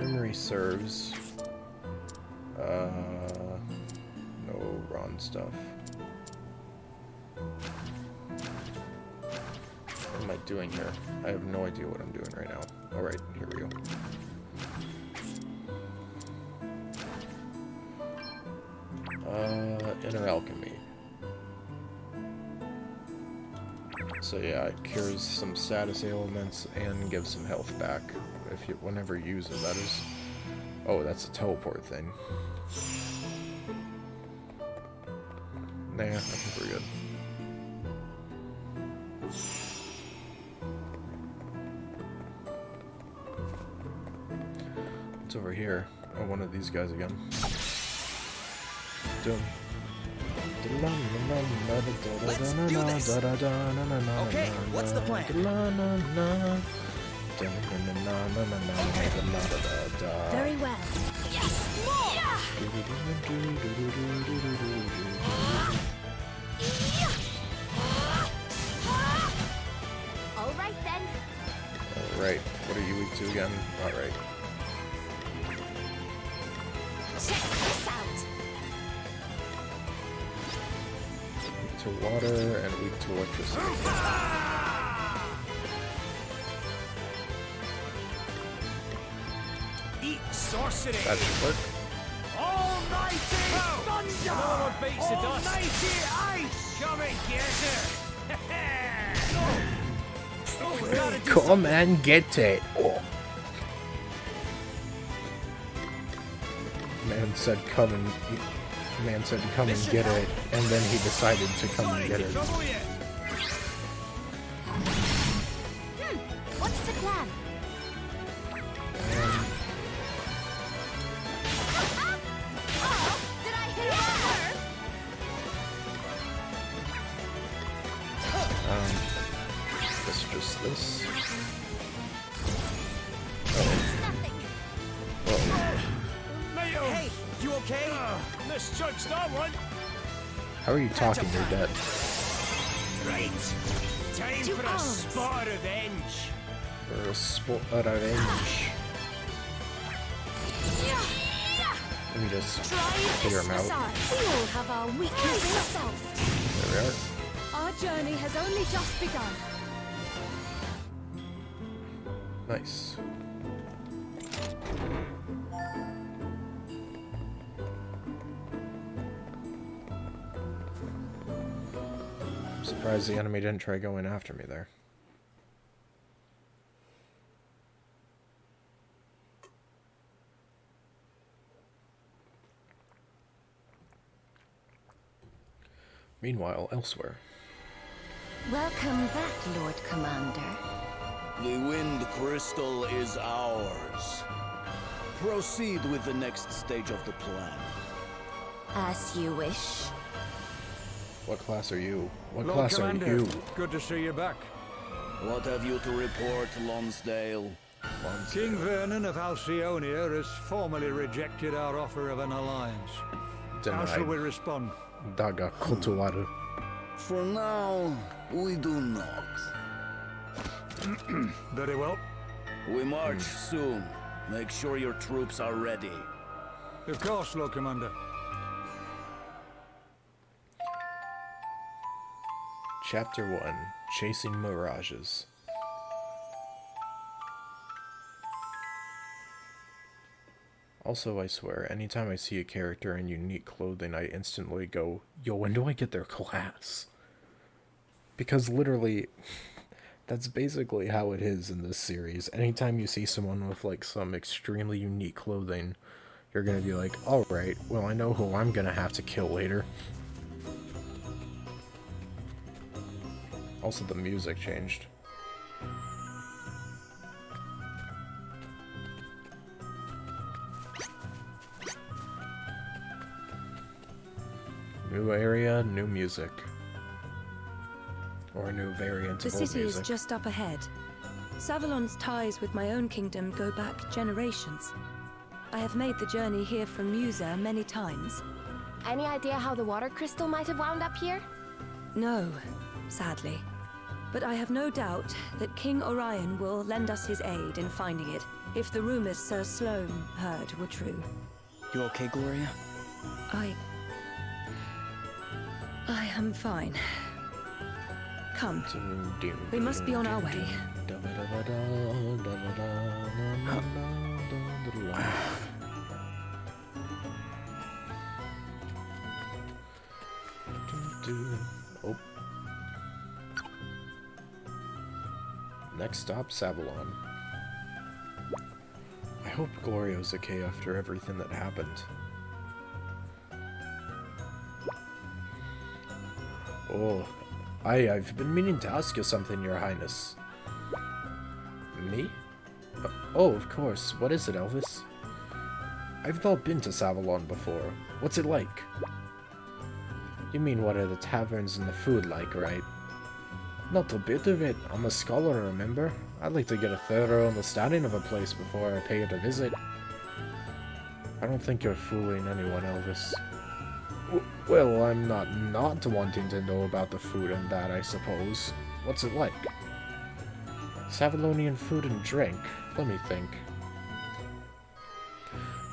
Memory serves. No Ron stuff. What am I doing here? I have no idea what I'm doing right now. Alright, here we go. Inner alchemy. So yeah, it cures some status ailments and gives some health back if you whenever you use it, that is. Oh, that's a teleport thing. Nah, I think we're good. What's over here? Oh, one of these guys again. Dum. Let's do this. Okay, what's the plan? Very well. Yes, more. All right then. Alright, what are you weak to again? Alright. Check this out. Weak to water and weak to electricity. Eat sorcery. That should work. Almighty thunder. No one beats the dust. Almighty ice. Come and get it. Come and get it. Oh. Man said come and get it, and then he decided to come and get it. What's the plan? Oh, did I hit a nerve? It's just this. Nothing. Hey, you okay? Misjudged that one. How are you talking? You're dead. Right. Time Two for a arms. spot of revenge. Or a sport revenge. Let me just figure him out. We all have our weaknesses. There we are. Our journey has only just begun. Nice. I'm surprised the enemy didn't try going after me there. Meanwhile, elsewhere. Welcome back, Lord Commander. The wind crystal is ours. Proceed with the next stage of the plan. As you wish. What class are you? What Lord class Commander, are you? good to see you back. What have you to report, Lonsdale? King Vernon of Halcyonia has formally rejected our offer of an alliance. How shall we respond? Daga kotowaru. For now, we do not. Very well. We march soon. Make sure your troops are ready. Of course, Lord Commander. Chapter 1. Chasing Mirages. Also, I swear, anytime I see a character in unique clothing, I instantly go, yo, when do I get their class? Because literally, that's basically how it is in this series. Anytime you see someone with, like, some extremely unique clothing, you're gonna be like, alright, well, I know who I'm gonna have to kill later. Also, the music changed. New area, new music. Or a new variant The of old city is music. just up ahead. Savalon's ties with my own kingdom go back generations. I have made the journey here from Musa many times. Any idea how the water crystal might have wound up here? No, sadly. But I have no doubt that King Orion will lend us his aid in finding it, if the rumors Sir Sloane heard were true. You okay, Gloria? I am fine. Come. We must be on our way. Oh. Next stop, Savalon. I hope Glorio's okay after everything that happened. Oh, I've been meaning to ask you something, Your Highness. Me? Oh, of course. What is it, Elvis? I've not been to Savalon before. What's it like? You mean what are the taverns and the food like, right? Not a bit of it. I'm a scholar, remember? I'd like to get a thorough understanding of a place before I pay it a visit. I don't think you're fooling anyone, Elvis. Well, I'm not wanting to know about the food and that, I suppose. What's it like? Savalonian food and drink? Let me think.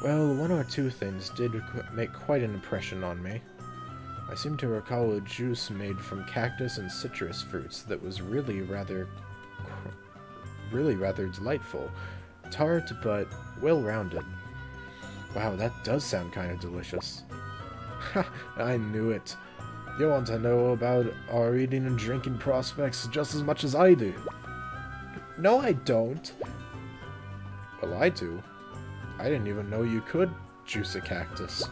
Well, one or two things did make quite an impression on me. I seem to recall a juice made from cactus and citrus fruits that was really rather delightful. Tart, but well-rounded. Wow, that does sound kind of delicious. Ha! I knew it. You want to know about our eating and drinking prospects just as much as I do. No, I don't. Well, I do. I didn't even know you could juice a cactus.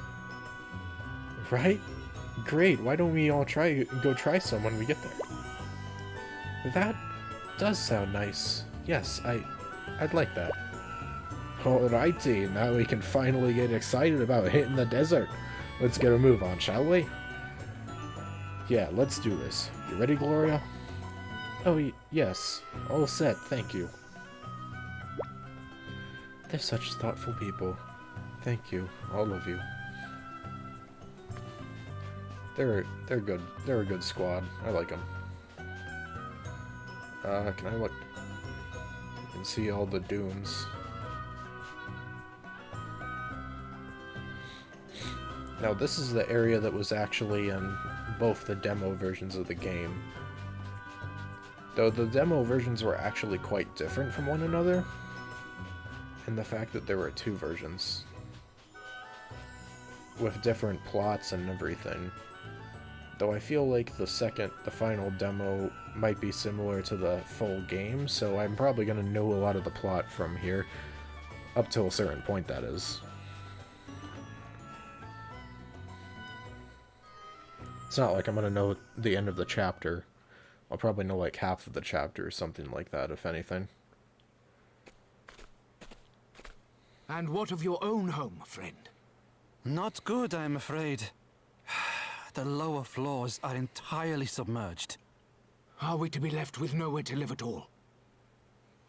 Right? Great, why don't we all go try some when we get there? That does sound nice. Yes, I'd like that. Alrighty, now we can finally get excited about hitting the desert. Let's get a move on, shall we? Yeah, let's do this. You ready, Gloria? Oh, yes. All set, thank you. They're such thoughtful people. Thank you, all of you. They're good. They're a good squad. I like them. Can I look? You can see all the dunes. Now, this is the area that was actually in both the demo versions of the game. Though the demo versions were actually quite different from one another, in the fact that there were two versions with different plots and everything. Though I feel like the final demo might be similar to the full game, so I'm probably going to know a lot of the plot from here, up till a certain point, that is. It's not like I'm going to know the end of the chapter. I'll probably know like half of the chapter or something like that, if anything. And what of your own home, friend? Not good, I'm afraid. The lower floors are entirely submerged. Are we to be left with nowhere to live at all?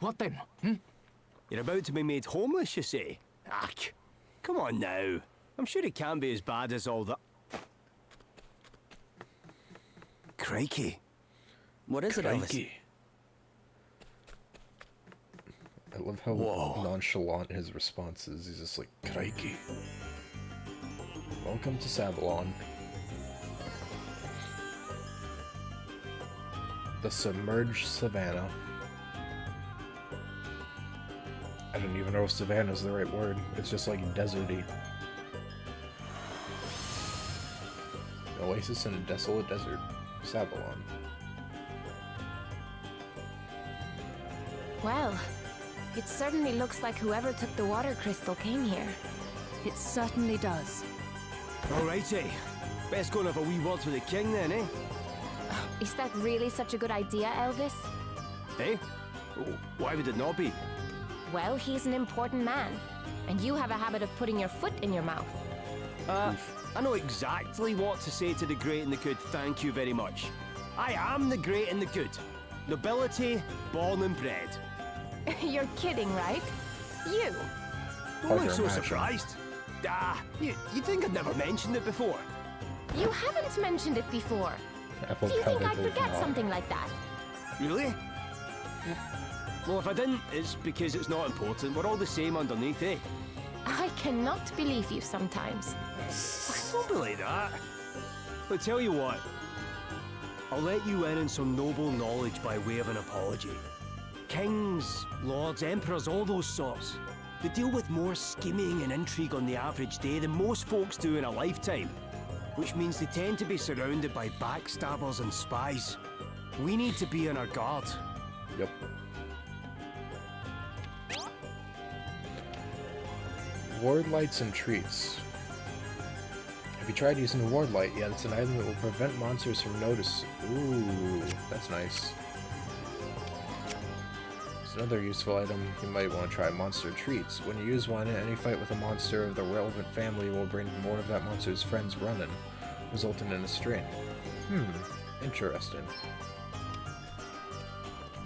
What then, You're about to be made homeless, you say? Ah, come on now. I'm sure it can't be as bad as all that. Crikey. What is it, Elvis? I love how nonchalant his response is. He's just like, crikey. Welcome to Savalon. The submerged savannah. I don't even know if savannah is the right word. It's just like deserty. An oasis in a desolate desert. Savalon. Well, it certainly looks like whoever took the water crystal came here. It certainly does. Alrighty. Best go and have a wee word with the king then, eh? Is that really such a good idea, Elvis? Eh? Why would it not be? Well, he's an important man, and you have a habit of putting your foot in your mouth. I know exactly what to say to the great and the good, thank you very much. I am the great and the good. Nobility, born and bred. You're kidding, right? You? Oh, I'm so surprised. You think I'd never mentioned it before? You haven't mentioned it before. Do you think I'd forget something like that? Really? Well, if I didn't, it's because it's not important. We're all the same underneath, eh? I cannot believe you sometimes. Don't be like that. But tell you what, I'll let you in on some noble knowledge by way of an apology. Kings, lords, emperors, all those sorts. They deal with more scheming and intrigue on the average day than most folks do in a lifetime. Which means they tend to be surrounded by backstabbers and spies. We need to be on our guard. Yep. Ward lights and treats. Have you tried using the ward light yet? It's an item that will prevent monsters from notice. Ooh, that's nice. It's another useful item. You might want to try monster treats. When you use one, any fight with a monster of the relevant family will bring more of that monster's friends running, resulting in a string. Interesting.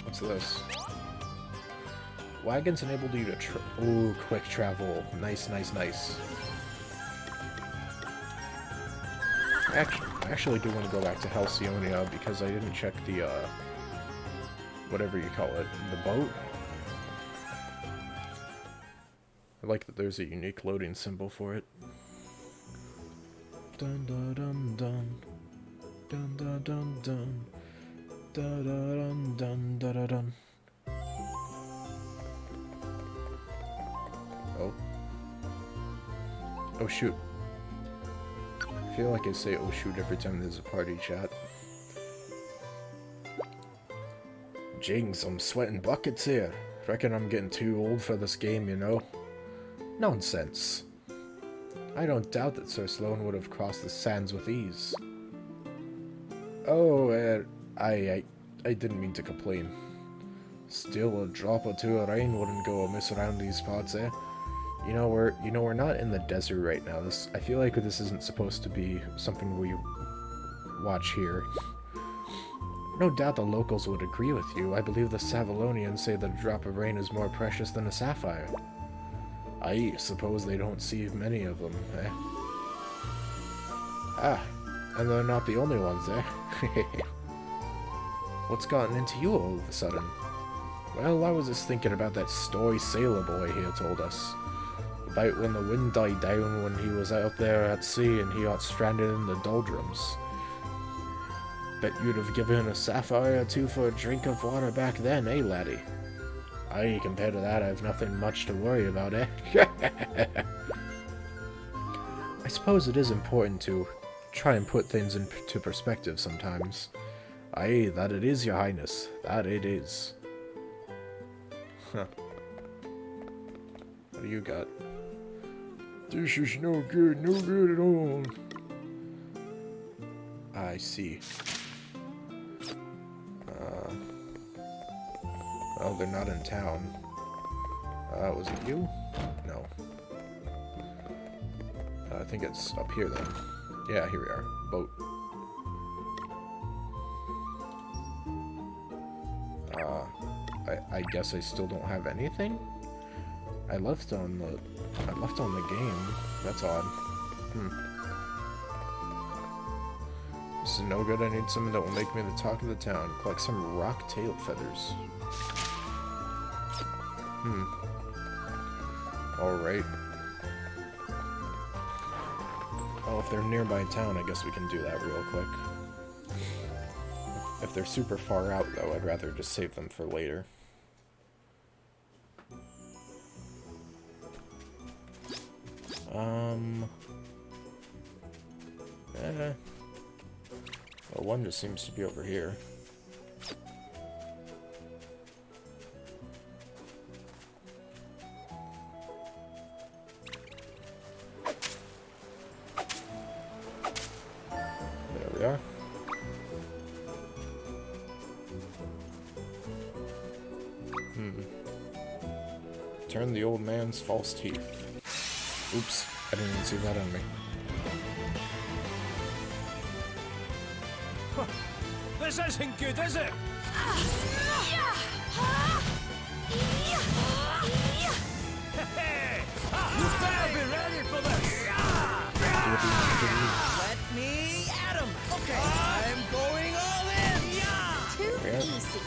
What's this? Wagons enable you to quick travel. Nice, nice, nice. I actually do want to go back to Halcyonia because I didn't check the, whatever you call it, the boat. I like that there's a unique loading symbol for it. Dun dun dun dun. Dun dun dun dun. Dun dun dun dun dun dun. Oh. Oh shoot. I feel like I say oh shoot every time there's a party chat. Jings, I'm sweating buckets here. Reckon I'm getting too old for this game, you know? Nonsense. I don't doubt that Sir Sloan would have crossed the sands with ease. Oh, I didn't mean to complain. Still, a drop or two of rain wouldn't go amiss around these parts, eh? You know we're not in the desert right now. I feel like this isn't supposed to be something we watch here. No doubt the locals would agree with you. I believe the Savalonians say that a drop of rain is more precious than a sapphire. I suppose they don't see many of them, eh? Ah, and they're not the only ones, eh? What's gotten into you all of a sudden? Well, I was just thinking about that story sailor boy here told us. About when the wind died down when he was out there at sea and he got stranded in the doldrums. Bet you'd have given a sapphire or two for a drink of water back then, eh, laddie? Aye, compared to that, I've nothing much to worry about, eh? I suppose it is important to try and put things into perspective sometimes. Aye, that it is, your highness. That it is. Huh. What do you got? This is no good at all. I see. Oh, they're not in town. Was it you? No. I think it's up here then. Yeah, here we are. Boat. I guess I still don't have anything? I left on the game. That's odd. This is no good. I need something that will make me the talk of the town. Collect some rock tail feathers. Alright. Oh, if they're nearby town, I guess we can do that real quick. If they're super far out, though, I'd rather just save them for later. Well, one just seems to be over here. There we are. Turn the old man's false teeth. Oops, I didn't even see that on me. This isn't good, is it? You better be ready for this! Let me at him. Okay, I'm going all in. Too easy.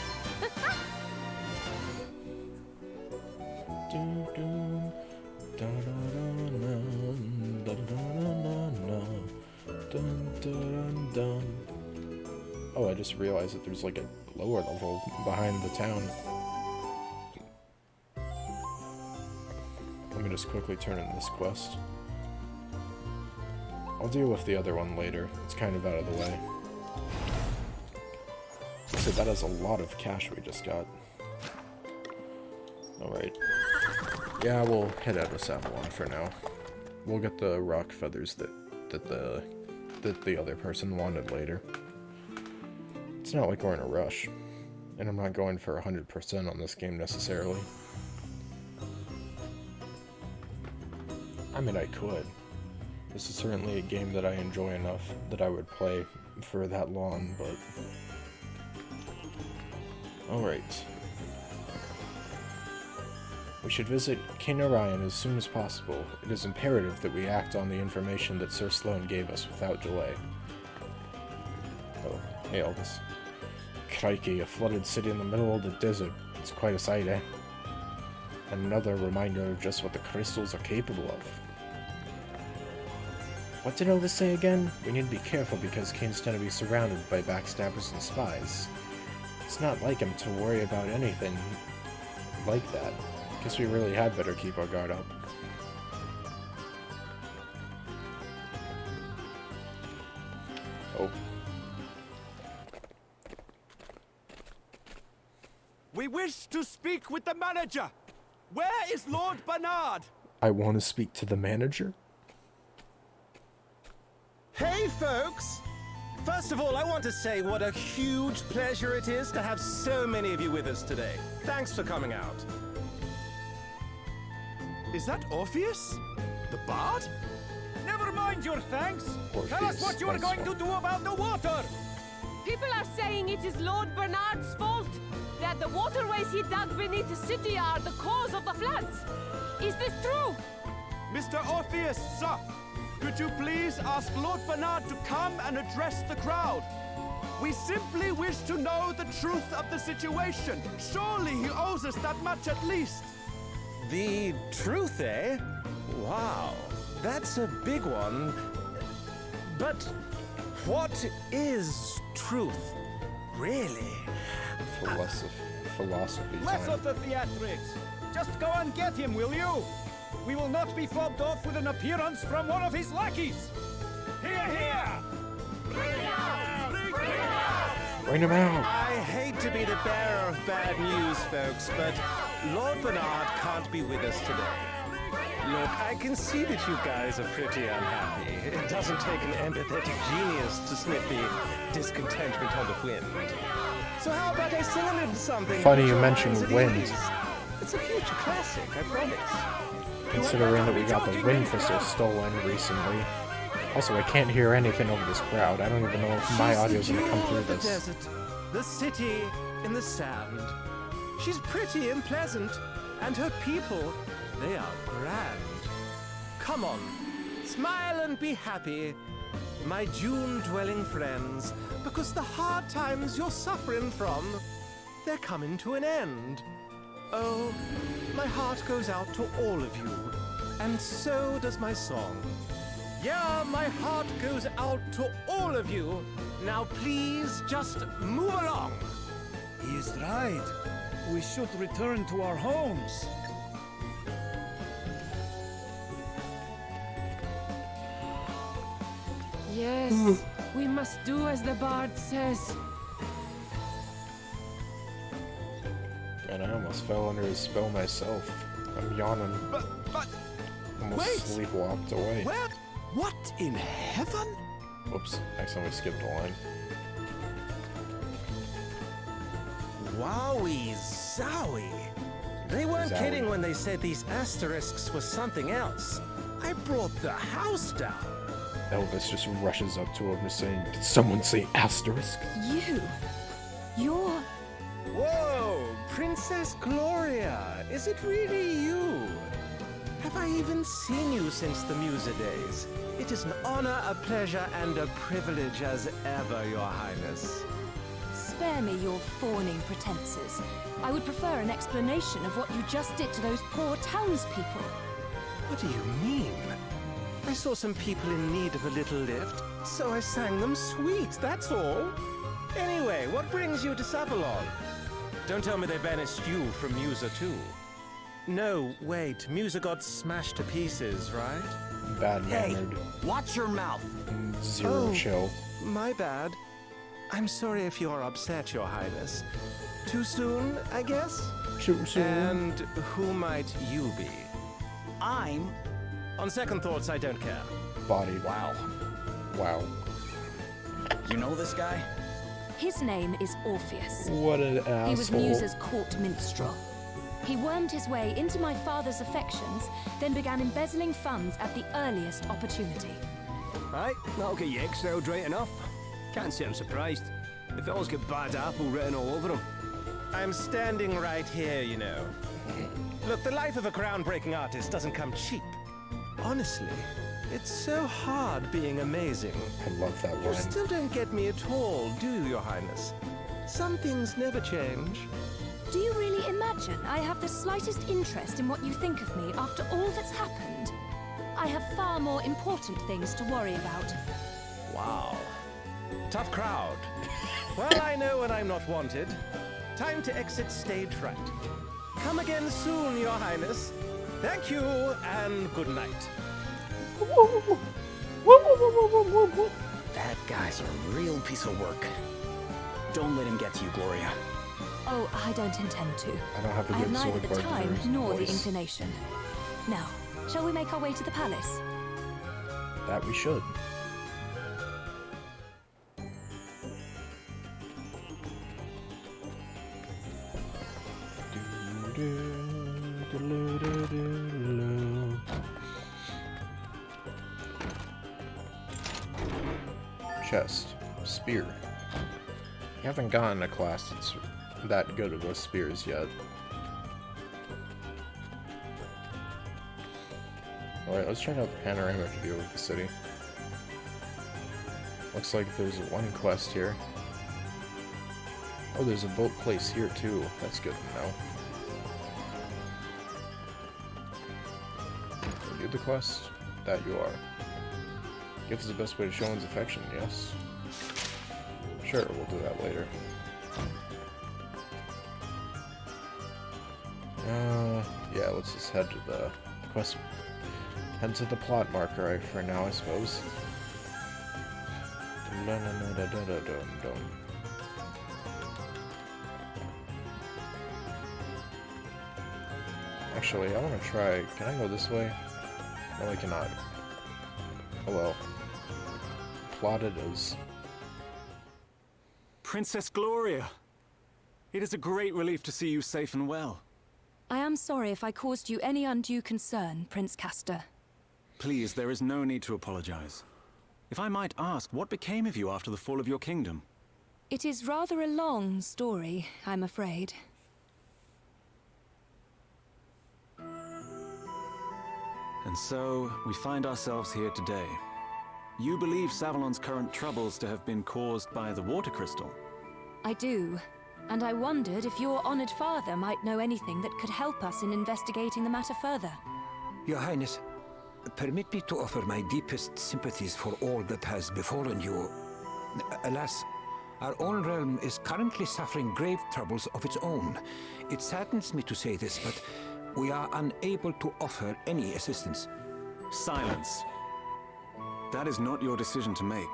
just realized that there's like a lower level behind the town. Let me just quickly turn in this quest. I'll deal with the other one later. It's kind of out of the way. So that is a lot of cash we just got. Alright. Yeah, we'll head out of Savalon for now. We'll get the rock feathers that the other person wanted later. It's not like we're in a rush. And I'm not going for 100% on this game necessarily. I mean, I could. This is certainly a game that I enjoy enough that I would play for that long, but... Alright. We should visit King Orion as soon as possible. It is imperative that we act on the information that Sir Sloane gave us without delay. Oh, hey Elvis. Crikey, a flooded city in the middle of the desert. It's quite a sight, eh? Another reminder of just what the crystals are capable of. What did Elvis say again? We need to be careful because King's going to be surrounded by backstabbers and spies. It's not like him to worry about anything like that. Guess we really had better keep our guard up. Oh. We wish to speak with the manager. Where is Lord Bernard? I want to speak to the manager? Hey, folks! First of all, I want to say what a huge pleasure it is to have so many of you with us today. Thanks for coming out. Is that Orpheus? The bard? Never mind your thanks. Orpheus, Tell us what you are going to do about the water. People are saying it is Lord Bernard's fault. That the waterways he dug beneath the city are the cause of the floods. Is this true? Mr. Orpheus, sir, could you please ask Lord Bernard to come and address the crowd? We simply wish to know the truth of the situation. Surely he owes us that much at least. The truth, eh? Wow, that's a big one. But what is truth, really? Philosophy Less time. of the theatrics. Just go and get him, will you? We will not be fobbed off with an appearance from one of his lackeys. Here, here! Bring him out! Bring him out! Bring him out! I hate to be the bearer of bad news, folks, but Lord Bernard can't be with us today. Look, I can see that you guys are pretty unhappy. It doesn't take an empathetic genius to snip the discontentment on the wind. So how about I sing a little something? Funny you mentioned wind. It's a future classic, I promise. Considering that we got the wind crystal stolen recently. Also, I can't hear anything over this crowd. I don't even know if my audio is going to come through The this. desert, the city in the sand. She's pretty and pleasant, and her people, they are grand. Come on, smile and be happy, my June-dwelling friends, because the hard times you're suffering from, they're coming to an end. Oh, my heart goes out to all of you, and so does my song. Yeah, my heart goes out to all of you. Now please just move along. He is right. We should return to our homes. Yes, we must do as the bard says. And I almost fell under his spell myself. I'm yawning. But Almost wait! sleepwalked away. Where? What in heaven? Whoops, accidentally skipped a line. Wowie zowie. They weren't Zowie. kidding when they said these asterisks were something else. I brought the house down. Elvis just rushes up to him and saying, "Did someone say asterisk?" You're... Whoa, Princess Gloria, is it really you? Have I even seen you since the Musa days? It is an honor, a pleasure, and a privilege as ever, Your Highness. Spare me your fawning pretenses. I would prefer an explanation of what you just did to those poor townspeople. What do you mean? I saw some people in need of a little lift, so I sang them sweet, that's all. Anyway, what brings you to Savalon? Don't tell me they banished you from Musa too. No, wait, Musa got smashed to pieces, right? Bad-mannered. Hey, watch your mouth. Zero chill. My bad. I'm sorry if you're upset, Your Highness. Too soon, I guess? Too soon. And who might you be? I'm... On second thoughts, I don't care. Body. Wow. Wow. You know this guy? His name is Orpheus. What an asshole. He was Musa's court minstrel. He wormed his way into my father's affections, then began embezzling funds at the earliest opportunity. Right, that'll get you exiled right enough. Can't say I'm surprised. The fellow's got bad apple written all over him. I'm standing right here, you know. Look, the life of a groundbreaking artist doesn't come cheap. Honestly, it's so hard being amazing. I love that You line. still don't get me at all, do you, Your Highness? Some things never change. Do you really imagine I have the slightest interest in what you think of me after all that's happened? I have far more important things to worry about. Wow. Tough crowd. Well, I know when I'm not wanted. Time to exit stage right. Come again soon, Your Highness. Thank you, and good night. That guy's a real piece of work. Don't let him get to you, Gloria. Oh, I don't intend to. I don't have a I have good neither sword the guard time versus nor the voice. inclination. Now, shall we make our way to the palace? That we should. Chest. Spear. You haven't gotten a class that's that good with spears yet. Alright, let's check out the panoramic view of the city. Looks like there's one quest here. Oh, there's a boat place here too. That's good to know. Are you the quest? That you are. Gift is the best way to show one's affection, yes. Sure, we'll do that later. Yeah, let's just head to the quest. Head to the plot marker for now, I suppose. Actually, I want to try. Can I go this way? No, I cannot. Oh well. Plotted is. Princess Gloria! It is a great relief to see you safe and well. I am sorry if I caused you any undue concern, Prince Castor. Please, there is no need to apologize. If I might ask, what became of you after the fall of your kingdom? It is rather a long story, I'm afraid. And so, we find ourselves here today. You believe Savalon's current troubles to have been caused by the water crystal? I do, and I wondered if your honored father might know anything that could help us in investigating the matter further. Your Highness, permit me to offer my deepest sympathies for all that has befallen you. Alas, our own realm is currently suffering grave troubles of its own. It saddens me to say this, but we are unable to offer any assistance. Silence. That is not your decision to make.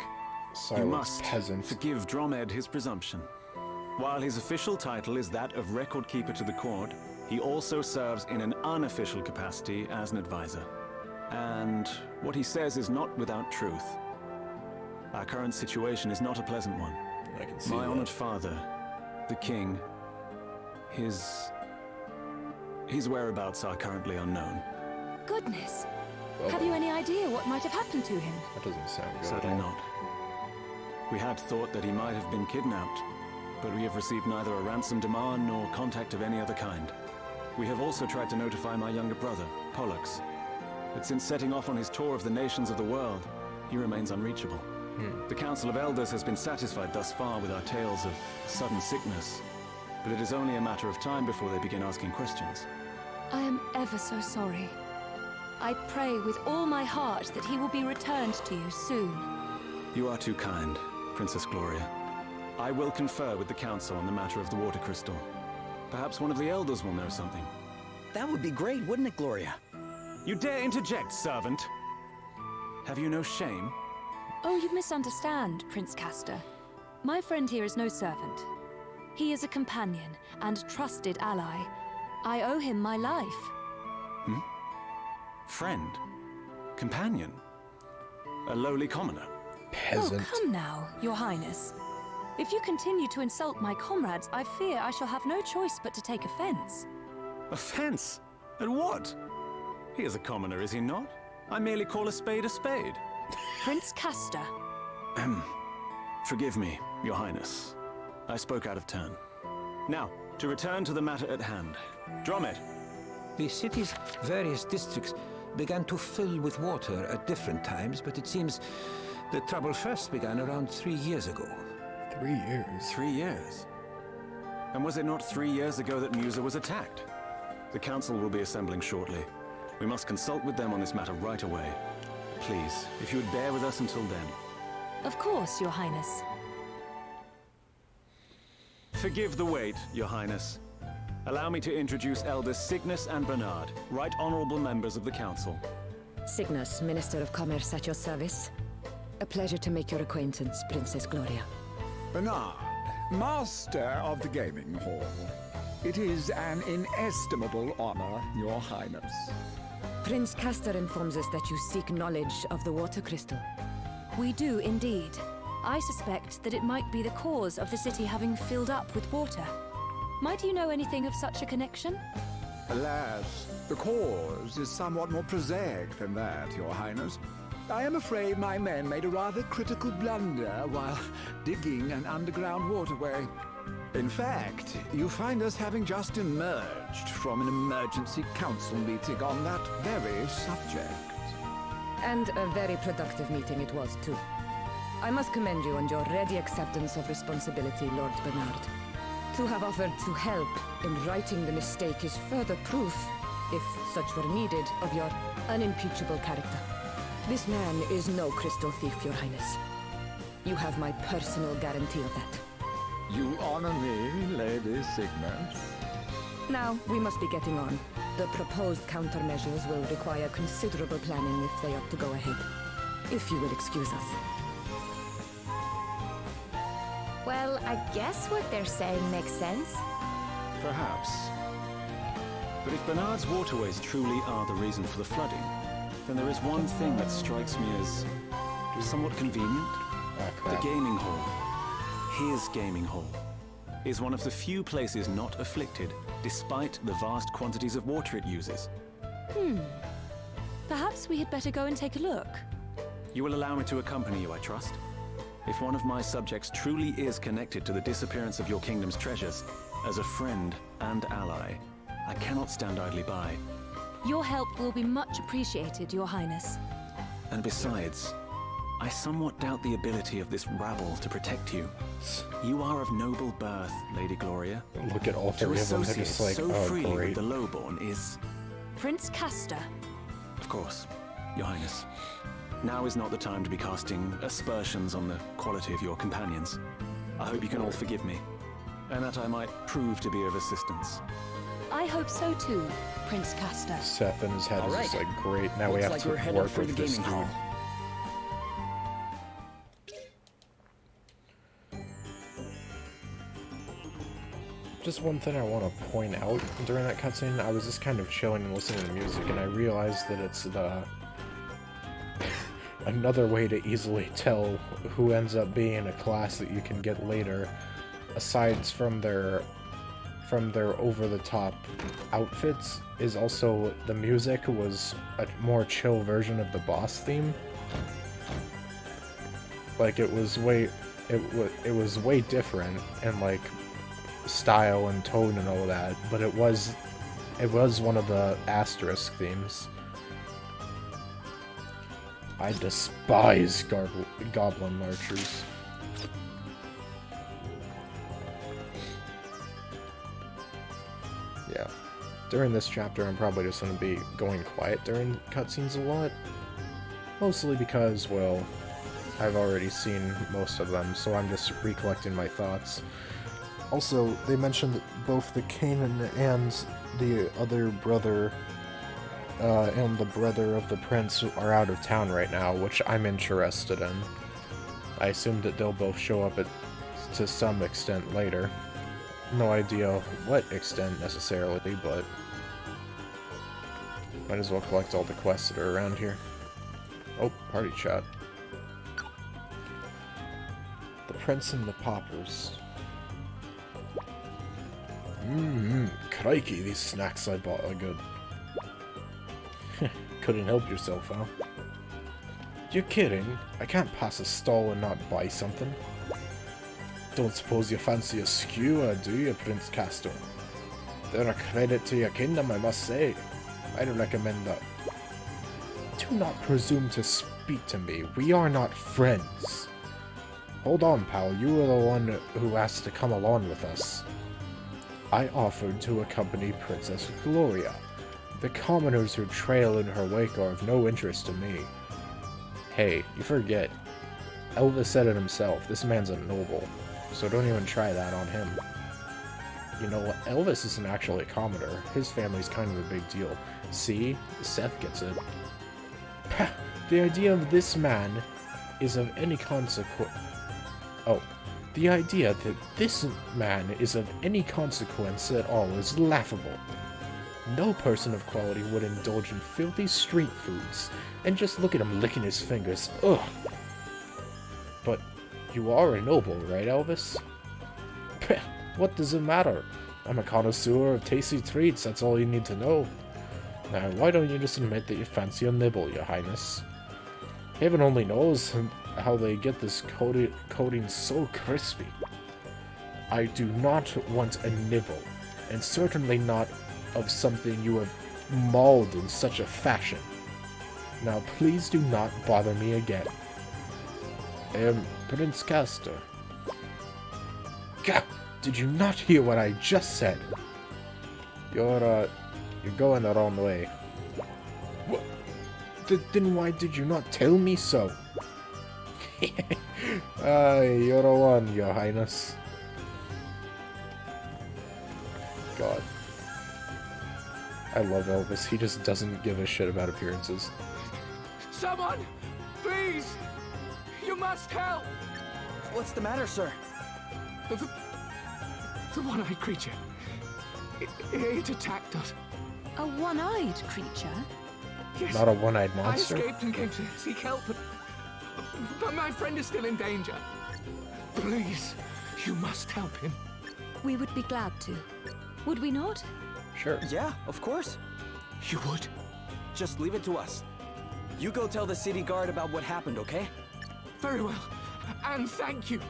Silence, you must peasant. forgive Dromed his presumption. While his official title is that of Record Keeper to the court, he also serves in an unofficial capacity as an advisor. And what he says is not without truth. Our current situation is not a pleasant one. I can see My that. honored father, the king, his whereabouts are currently unknown. Goodness! Well, Have you any idea what might have happened to him? that doesn't sound good at Sadly all. not. We had thought that he might have been kidnapped, but we have received neither a ransom demand nor contact of any other kind. We have also tried to notify my younger brother, Pollux, but since setting off on his tour of the nations of the world, he remains unreachable. The Council of Elders has been satisfied thus far with our tales of sudden sickness, but it is only a matter of time before they begin asking questions. I am ever so sorry. I pray with all my heart that he will be returned to you soon. You are too kind, Princess Gloria. I will confer with the council on the matter of the water crystal. Perhaps one of the elders will know something. That would be great, wouldn't it, Gloria? You dare interject, servant? Have you no shame? Oh, you misunderstand, Prince Castor. My friend here is no servant. He is a companion and trusted ally. I owe him my life. Hmm? Friend? Companion? A lowly commoner? Peasant. Oh, come now, Your Highness. If you continue to insult my comrades, I fear I shall have no choice but to take offense. Offense? At what? He is a commoner, is he not? I merely call a spade a spade. Prince Castor. Forgive me, Your Highness. I spoke out of turn. Now, to return to the matter at hand. Dromit. The city's various districts began to fill with water at different times, but it seems the trouble first began around 3 years ago. 3 years? 3 years? And was it not 3 years ago that Musa was attacked? The council will be assembling shortly. We must consult with them on this matter right away. Please, if you would bear with us until then. Of course, Your Highness. Forgive the wait, Your Highness. Allow me to introduce Elders Cygnus and Bernard, right honorable members of the council. Cygnus, Minister of Commerce at your service. A pleasure to make your acquaintance, Princess Gloria. Bernard, Master of the Gaming Hall. It is an inestimable honor, Your Highness. Prince Castor informs us that you seek knowledge of the water crystal. We do indeed. I suspect that it might be the cause of the city having filled up with water. Might you know anything of such a connection? Alas, the cause is somewhat more prosaic than that, Your Highness. I am afraid my men made a rather critical blunder while digging an underground waterway. In fact, you find us having just emerged from an emergency council meeting on that very subject. And a very productive meeting it was, too. I must commend you on your ready acceptance of responsibility, Lord Bernard. To have offered to help in righting the mistake is further proof, if such were needed, of your unimpeachable character. This man is no crystal thief, Your Highness. You have my personal guarantee of that. You honor me, Lady Cygnus. Now, we must be getting on. The proposed countermeasures will require considerable planning if they are to go ahead. If you will excuse us. Well, I guess what they're saying makes sense. Perhaps. But if Bernard's waterways truly are the reason for the flooding, then there is one thing that strikes me as somewhat convenient. The gaming hall, his gaming hall, is one of the few places not afflicted, despite the vast quantities of water it uses. Perhaps we had better go and take a look. You will allow me to accompany you, I trust? If one of my subjects truly is connected to the disappearance of your kingdom's treasures, as a friend and ally, I cannot stand idly by. Your help will be much appreciated, Your Highness. And besides, I somewhat doubt the ability of this rabble to protect you. You are of noble birth, Lady Gloria. Look at all three of them, they're just like, so oh, freely great. with the lowborn is... Prince Castor. Of course, Your Highness. Now is not the time to be casting aspersions on the quality of your companions. I hope you can all forgive me, and that I might prove to be of assistance. I hope so too, Prince Castor. Seth in his head is just like, great, now we Looks have like to we're headed work for with the this gaming dude. hall. Just one thing I want to point out during that cutscene, I was just kind of chilling and listening to music, and I realized that it's the another way to easily tell who ends up being a class that you can get later, aside from their over-the-top outfits, is also the music was a more chill version of the boss theme. Like it was way different and like style and tone and all that, but it was one of the asterisk themes. I despise goblin marchers. Yeah. During this chapter, I'm probably just going to be going quiet during cutscenes a lot. Mostly because, well, I've already seen most of them, so I'm just recollecting my thoughts. Also, they mentioned that both the Kanan and the other brother, and the brother of the prince are out of town right now, which I'm interested in. I assume that they'll both show up to some extent later. No idea what extent necessarily, but might as well collect all the quests that are around here. Oh, party chat. The Prince and the Paupers. Crikey, these snacks I bought are good. Couldn't help yourself, huh? You're kidding? I can't pass a stall and not buy something. Don't suppose you fancy a skewer, do you, Prince Castor? They're a credit to your kingdom, I must say. I'd recommend that. Do not presume to speak to me. We are not friends. Hold on, pal. You were the one who asked to come along with us. I offered to accompany Princess Gloria. The commoners who trail in her wake are of no interest to me. Hey, you forget. Elvis said it himself. This man's a noble. So don't even try that on him. You know what? Elvis isn't actually a commoner. His family's kind of a big deal. See? Seth gets it. The idea of this man is of any consequence. Oh. The idea that this man is of any consequence at all is laughable. No person of quality would indulge in filthy street foods. And just look at him licking his fingers. Ugh. But you are a noble, right, Elvis? What does it matter? I'm a connoisseur of tasty treats, that's all you need to know. Now, why don't you just admit that you fancy a nibble, your highness? Heaven only knows how they get this coating so crispy. I do not want a nibble, and certainly not of something you have mauled in such a fashion. Now, please do not bother me again. Prince Castor. Gah! Did you not hear what I just said? You're going the wrong way. What? Then why did you not tell me so? You're a one, your highness. God. I love Elvis. He just doesn't give a shit about appearances. Someone! Please! You must help! What's the matter, sir? The one-eyed creature. It attacked us. A one-eyed creature? Yes. Not a one-eyed monster? I escaped and came to seek help, but my friend is still in danger. Please, you must help him. We would be glad to. Would we not? Sure. Yeah, of course. You would? Just leave it to us. You go tell the city guard about what happened, okay? Very well. And thank you.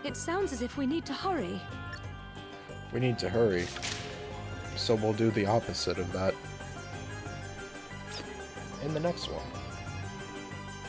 It sounds as if we need to hurry. We need to hurry. So we'll do the opposite of that in the next one.